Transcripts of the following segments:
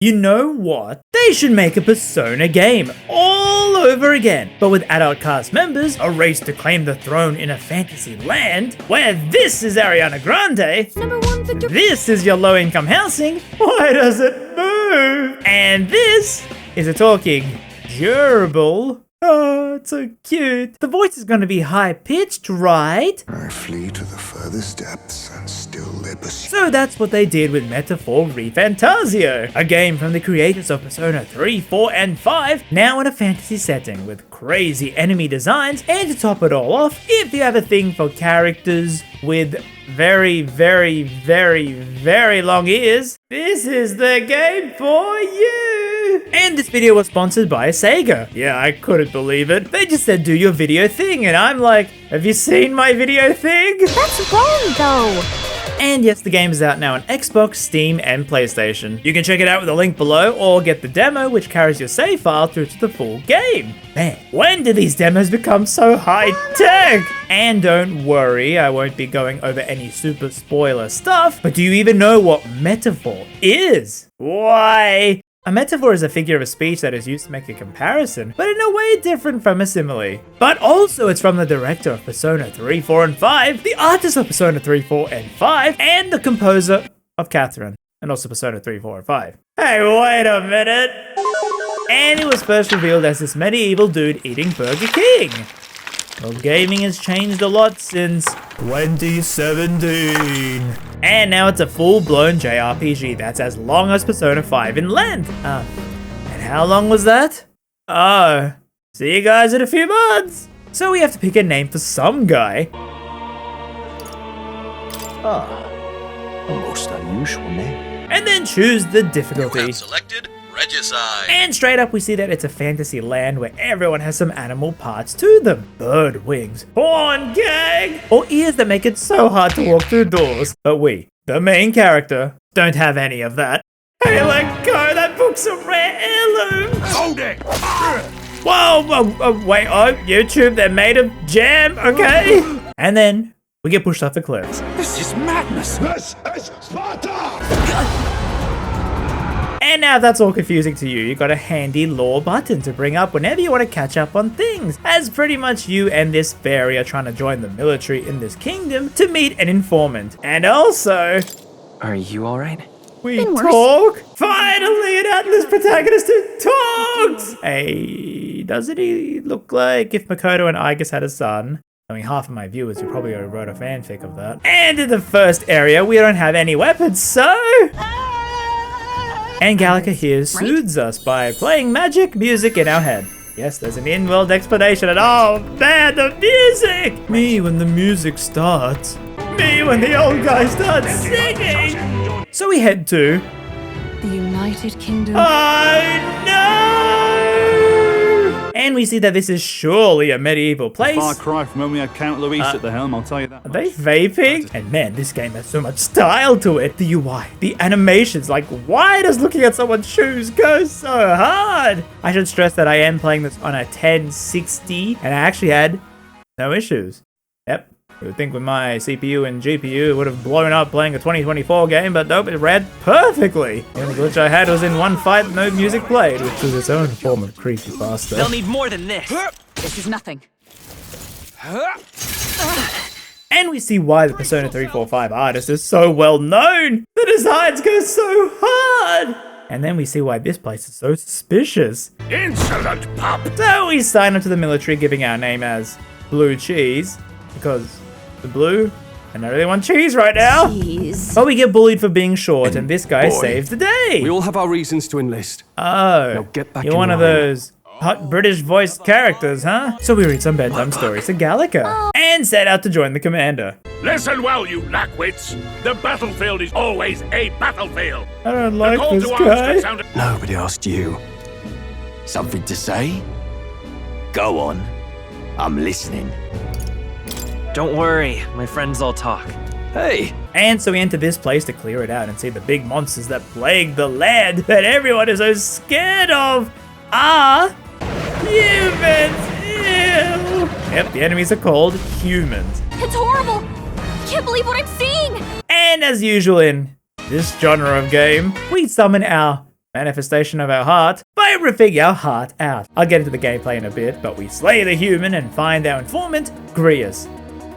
You know what? They should make a Persona game all over again, but with adult cast members, a race to claim the throne in a fantasy land, where this is Ariana Grande, #1 Victor. this is your low-income housing, why does it move? And this is a talking gerbil. Oh, it's so cute. The voice is going to be high-pitched, right? I flee to the furthest depths and still they pursue. So that's what they did with Metaphor ReFantazio, a game from the creators of Persona 3, 4, and 5, now in a fantasy setting with crazy enemy designs, and to top it all off, if you have a thing for characters with very, very, very, very long ears, this is the game for you! And this video was sponsored by Sega. Yeah, I couldn't believe it. They just said do your video thing, and I'm like, have you seen my video thing? That's wrong, though. And yes, the game is out now on Xbox, Steam, and PlayStation. You can check it out with the link below, or get the demo, which carries your save file through to the full game. Man, when did these demos become so high-tech? And don't worry, I won't be going over any super spoiler stuff, but do you even know what Metaphor is? Why? A metaphor is a figure of speech that is used to make a comparison, but in a way different from a simile. But also it's from the director of Persona 3, 4, and 5, the artist of Persona 3, 4, and 5, and the composer of Catherine, and also Persona 3, 4, and 5. Hey, wait a minute! And it was first revealed as this medieval dude eating Burger King. Well, gaming has changed a lot since 2017. And now it's a full-blown JRPG that's as long as Persona 5 in length. And how long was that? Oh, see you guys in a few months. So we have to pick a name for some guy. A most unusual name. And then choose the difficulty. You have selected Regicide. And straight up we see that it's a fantasy land where everyone has some animal parts to them. Bird wings, horn gang, or ears that make it so hard to walk through doors. But we, the main character, don't have any of that. Hey, let go, that book's a rare heirloom. Hold it! Whoa, wait, YouTube, they're made of jam, okay? And then we get pushed off the cliffs. This is madness. This is Sparta! And now if that's all confusing to you, you got a handy lore button to bring up whenever you want to catch up on things, as pretty much you and this fairy are trying to join the military in this kingdom to meet an informant. And also, Are you alright? we Been worse. talk! Finally, an Atlas protagonist who talks! Hey, doesn't he look like if Makoto and Aigis had a son? I mean, half of my viewers who probably already wrote a fanfic of that. And in the first area, we don't have any weapons, so... And Gallica here soothes us by playing magic music in our head. Yes, there's an in-world explanation, and oh man, the music! Me when the music starts. Me when the old guy starts singing! So we head to... The United Kingdom. I know! And we see that this is surely a medieval place. Far cry from when we had Count Luis at the helm, I'll tell you that. Are they vaping? And man, this game has so much style to it. The UI, the animations, like why does looking at someone's shoes go so hard? I should stress that I am playing this on a 1060 and I actually had no issues. Yep. You would think with my CPU and GPU it would have blown up playing a 2024 game, but nope, it ran perfectly. The only glitch I had was in one fight, no music played, which was its own form of creepypasta. They'll need more than this. This is nothing. And we see why the Persona 3, 4, 5 artist is so well known. The designs go so hard. And then we see why this place is so suspicious. Insolent pup! So we sign up to the military giving our name as Blue Cheese, because the blue, and I really want cheese right now. Jeez. But we get bullied for being short, and this guy boy. saves the day. We all have our reasons to enlist. Oh, Now get back you're in one of line. those hot British voiced characters, huh? So we read some bedtime stories to Gallica, and set out to join the commander. Listen well, you lackwits. The battlefield is always a battlefield. I don't The like call this to arms guy. could sound Nobody asked you. Something to say? Go on. I'm listening. Don't worry, my friends all talk. Hey, And so we enter this place to clear it out and see the big monsters that plague the land that everyone is so scared of are humans. Ew. Yep, the enemies are called humans. It's horrible. I can't believe what I'm seeing. And as usual in this genre of game, we summon our manifestation of our heart, by ripping our heart out. I'll get into the gameplay in a bit, but we slay the human and find our informant, Grius.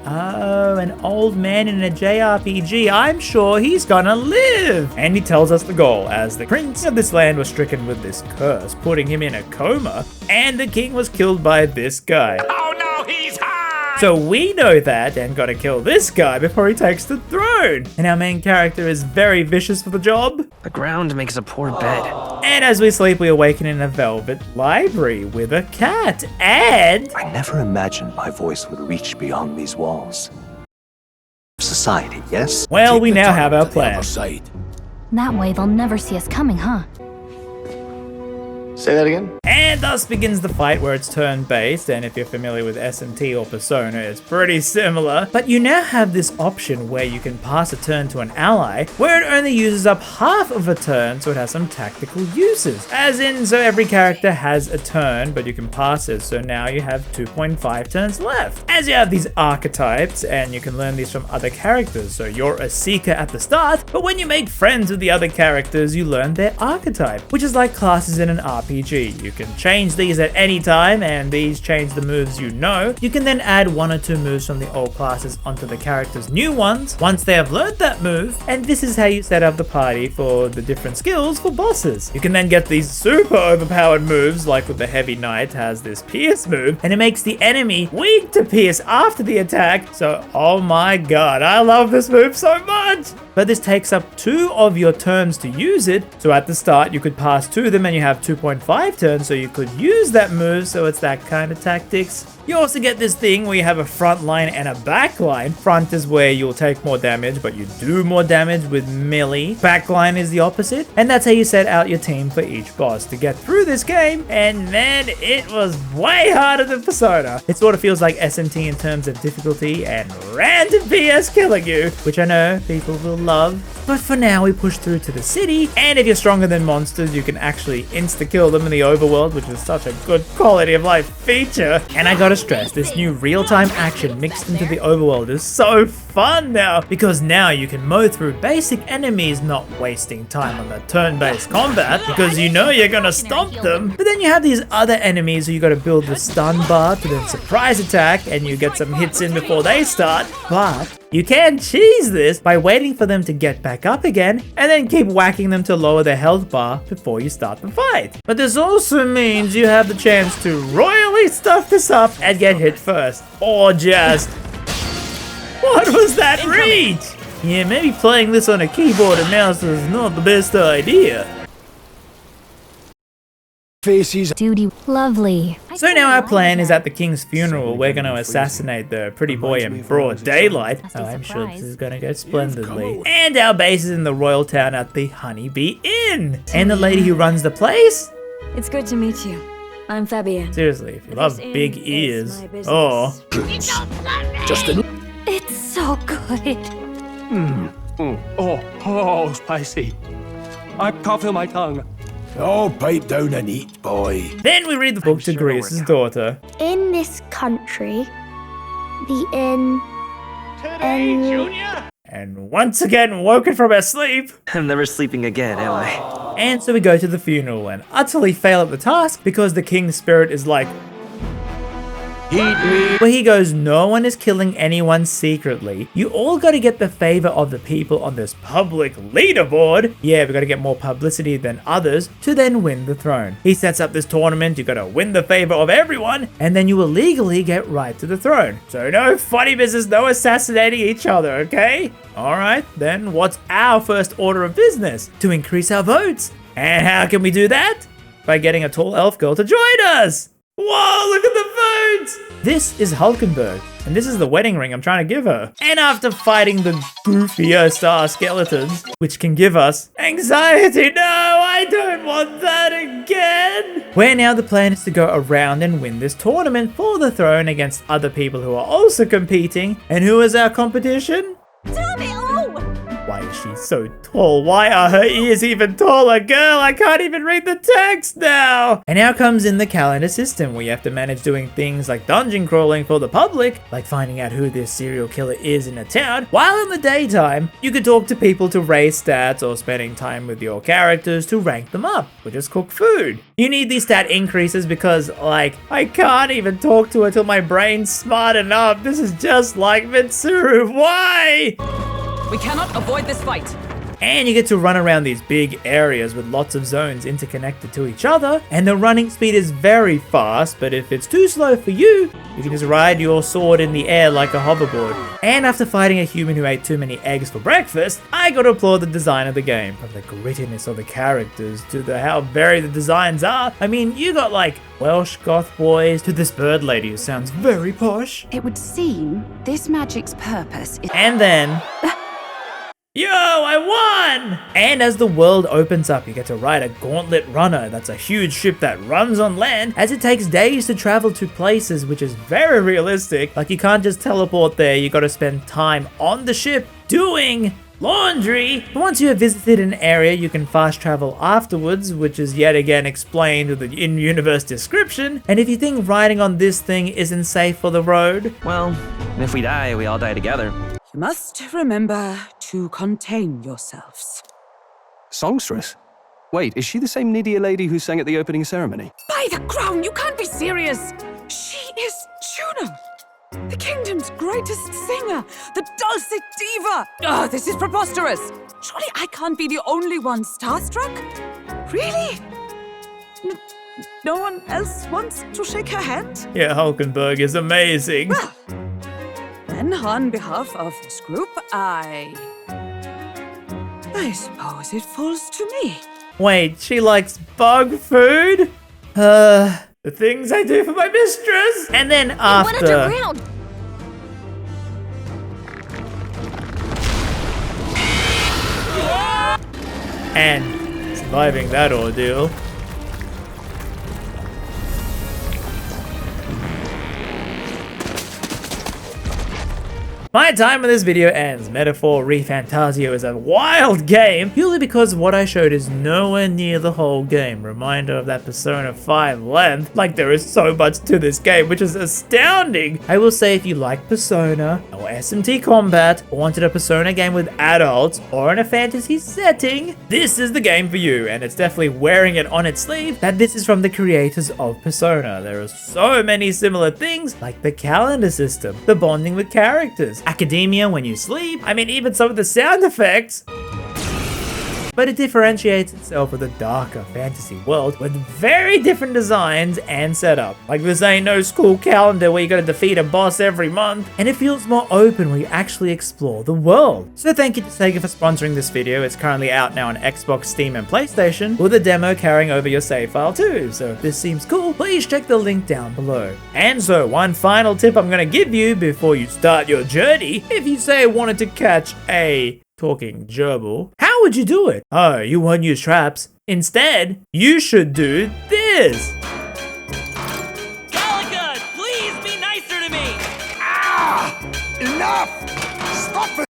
Oh, an old man in a JRPG. I'm sure he's gonna live. And he tells us the goal, as the prince of this land was stricken with this curse, putting him in a coma, and the king was killed by this guy. Oh no, he's high! So we know that and gotta kill this guy before he takes the throne. And our main character is very vicious for the job. The ground makes a poor bed. And as we sleep, we awaken in a velvet library with a cat. And I never imagined my voice would reach beyond these walls. Society, yes? well, we now have our plan. That way they'll never see us coming, huh? Say that again? And thus begins the fight, where it's turn-based, and if you're familiar with SMT or Persona, it's pretty similar. But you now have this option where you can pass a turn to an ally, where it only uses up half of a turn, so it has some tactical uses. As in, so every character has a turn, but you can pass it, so now you have 2.5 turns left. As you have these archetypes, and you can learn these from other characters, so you're a seeker at the start, but when you make friends with the other characters, you learn their archetype, which is like classes in an RPG. You can change these at any time, and these change the moves you know. You can then add 1 or 2 moves from the old classes onto the character's new ones once they have learned that move, and this is how you set up the party for the different skills for bosses. You can then get these super overpowered moves, like with the Heavy Knight has this Pierce move, and it makes the enemy weak to Pierce after the attack, so oh my god, I love this move so much! But this takes up 2 of your turns to use it, so at the start you could pass 2 of them and you have 2.5 turns, so you could use that move, so it's that kind of tactics. You also get this thing where you have a front line and a back line. Front is where you'll take more damage, but you do more damage with melee. Back line is the opposite, and that's how you set out your team for each boss to get through this game, and man, it was way harder than Persona. It sort of feels like SMT in terms of difficulty and random PS killing you, which I know people will love. But for now, we push through to the city, and if you're stronger than monsters, you can actually insta-kill them in the overworld, which is such a good quality of life feature. And I gotta stress, this new real-time action mixed into the overworld is so fun now, because now you can mow through basic enemies, not wasting time on the turn-based combat, because you know you're gonna stomp them. But then you have these other enemies who you gotta build the stun bar to then surprise attack, and you get some hits in before they start. But you can cheese this by waiting for them to get back up again, and then keep whacking them to lower their health bar before you start the fight. But this also means you have the chance to royally stuff this up and get hit first. Or just... what was that reach? Yeah, maybe playing this on a keyboard and mouse is not the best idea. Faces. Duty. Lovely. So now our plan is at the king's funeral, we're going to assassinate the pretty boy in broad daylight. Oh, I'm sure this is going to go splendidly. And our base is in the royal town at the Honeybee Inn. And the lady who runs the place? It's good to meet you. I'm Fabienne. Seriously, if you love big ears. Oh. It's so good. Oh, spicy. I can't feel my tongue. Oh, pipe down and eat, boy. Then we read the book to Grius' daughter. In this country, the inn. And once again, woken from her sleep. I'm never sleeping again, am I? And so we go to the funeral and utterly fail at the task because the king's spirit is like, Eat me. where he goes, no one is killing anyone secretly. You all got to get the favor of the people on this public leaderboard. Yeah, we got to get more publicity than others to then win the throne. He sets up this tournament. You got to win the favor of everyone, and then you will legally get right to the throne. So no funny business, no assassinating each other, okay? All right, then what's our first order of business? To increase our votes. And how can we do that? By getting a tall elf girl to join us. Whoa, look at the votes! This is Hulkenberg, and this is the wedding ring I'm trying to give her. And after fighting the goofier star skeletons, which can give us anxiety, no, I don't want that again! Where now the plan is to go around and win this tournament for the throne against other people who are also competing. And who is our competition? Tell me, oh! Why, she's so tall. Why are her ears even taller? Girl, I can't even read the text now. And now comes in the calendar system, where you have to manage doing things like dungeon crawling for the public, like finding out who this serial killer is in a town, while in the daytime, you could talk to people to raise stats or spending time with your characters to rank them up, or just cook food. You need these stat increases because, like, I can't even talk to her till my brain's smart enough. This is just like Mitsuru. Why? We cannot avoid this fight. And you get to run around these big areas with lots of zones interconnected to each other, and the running speed is very fast, but if it's too slow for you, you can just ride your sword in the air like a hoverboard. And after fighting a human who ate too many eggs for breakfast, I gotta applaud the design of the game, from the grittiness of the characters to how varied the designs are. I mean, you got like Welsh goth boys to this bird lady who sounds very posh. It would seem this magic's purpose is... And then... Yo, I won! And as the world opens up, you get to ride a Gauntlet Runner. That's a huge ship that runs on land, as it takes days to travel to places, which is very realistic. Like, you can't just teleport there, you gotta spend time on the ship doing laundry. Once you have visited an area, you can fast travel afterwards, which is yet again explained with the in-universe description. And if you think riding on this thing isn't safe for the road, Well, if we die, we all die together. You must remember to contain yourselves. Songstress? Wait, is she the same Nydia lady who sang at the opening ceremony? By the crown, you can't be serious! She is Juno, the kingdom's greatest singer, the dulcet diva! Oh, this is preposterous! Surely I can't be the only one starstruck? Really? No one else wants to shake her hand? yeah, Hulkenberg is amazing. Well, then on behalf of this group, I suppose it falls to me. Wait, she likes bug food? The things I do for my mistress? And then after... Went underground! And surviving that ordeal. My time in this video ends. Metaphor ReFantazio is a wild game, purely because what I showed is nowhere near the whole game. Reminder of that Persona 5 length. Like, there is so much to this game, which is astounding. I will say, if you like Persona, or SMT Combat, or wanted a Persona game with adults, or in a fantasy setting, this is the game for you, and it's definitely wearing it on its sleeve that this is from the creators of Persona. There are so many similar things, like the calendar system, the bonding with characters, academia when you sleep, I mean, even some of the sound effects. But it differentiates itself with a darker fantasy world with very different designs and setup. Like, this ain't no school calendar where you gotta defeat a boss every month, and it feels more open where you actually explore the world. So thank you to Sega for sponsoring this video. It's currently out now on Xbox, Steam, and PlayStation, with a demo carrying over your save file too. So if this seems cool, please check the link down below. And so, one final tip I'm gonna give you before you start your journey, if you say wanted to catch a talking gerbil, how would you do it? Oh, you won't use traps. Instead, you should do this. Gallagher, please be nicer to me! Enough! Stop it!